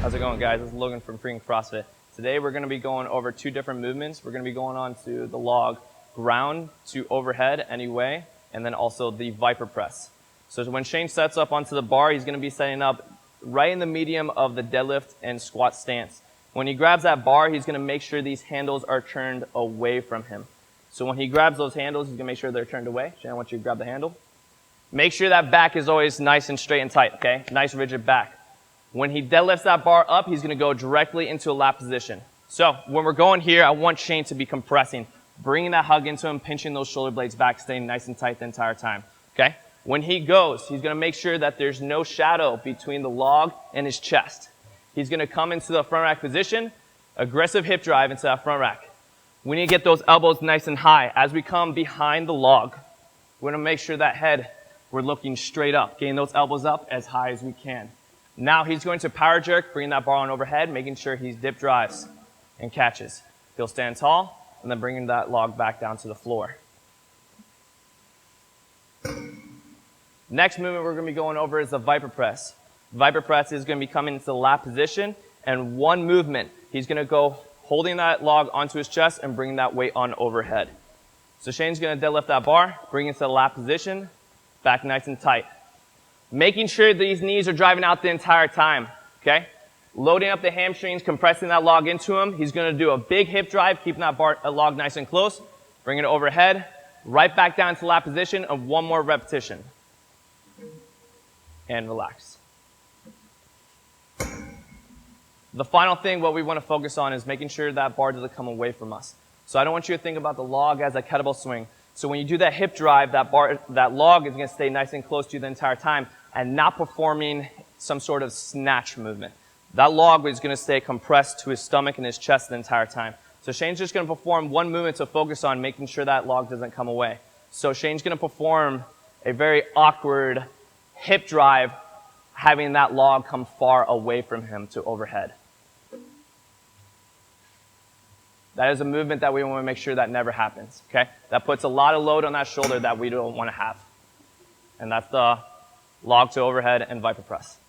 How's it going, guys? This is Logan from Freakin CrossFit. Today we're going to be going over two different movements. We're going to be going on to the log ground to overhead anyway, and then also the viper press. So when Shane sets up onto the bar, he's going to be setting up right in the medium of the deadlift and squat stance. When he grabs that bar, he's going to make sure these handles are turned away from him. So when he grabs those handles, he's going to make sure they're turned away. Shane, I want you to grab the handle. Make sure that back is always nice and straight and tight, okay? Nice rigid back. When he deadlifts that bar up, he's going to go directly into a lat position. So when we're going here, I want Shane to be compressing, bringing that hug into him, pinching those shoulder blades back, staying nice and tight the entire time, okay? When he goes, he's going to make sure that there's no shadow between the log and his chest. He's going to come into the front rack position, aggressive hip drive into that front rack. We need to get those elbows nice and high. As we come behind the log, we're going to make sure that head, we're looking straight up, getting those elbows up as high as we can. Now he's going to power jerk, bringing that bar on overhead, making sure he's dip drives and catches. He'll stand tall, and then bringing that log back down to the floor. Next movement we're going to be going over is the viper press. Viper press is going to be coming into the lat position, and one movement, he's going to go holding that log onto his chest and bringing that weight on overhead. So Shane's going to deadlift that bar, bring it to the lat position, back nice and tight. Making sure these knees are driving out the entire time, okay? Loading up the hamstrings, compressing that log into him. He's going to do a big hip drive, keeping that log nice and close. Bring it overhead, right back down to lat position of one more repetition. And relax. The final thing, what we want to focus on is making sure that bar doesn't come away from us. So I don't want you to think about the log as a kettlebell swing. So when you do that hip drive, that log is going to stay nice and close to you the entire time and not performing some sort of snatch movement. That log is going to stay compressed to his stomach and his chest the entire time. So Shane's just going to perform one movement to focus on making sure that log doesn't come away. So Shane's going to perform a very awkward hip drive, having that log come far away from him to overhead. That is a movement that we want to make sure that never happens, okay? That puts a lot of load on that shoulder that we don't want to have. And that's the log to overhead and viper press.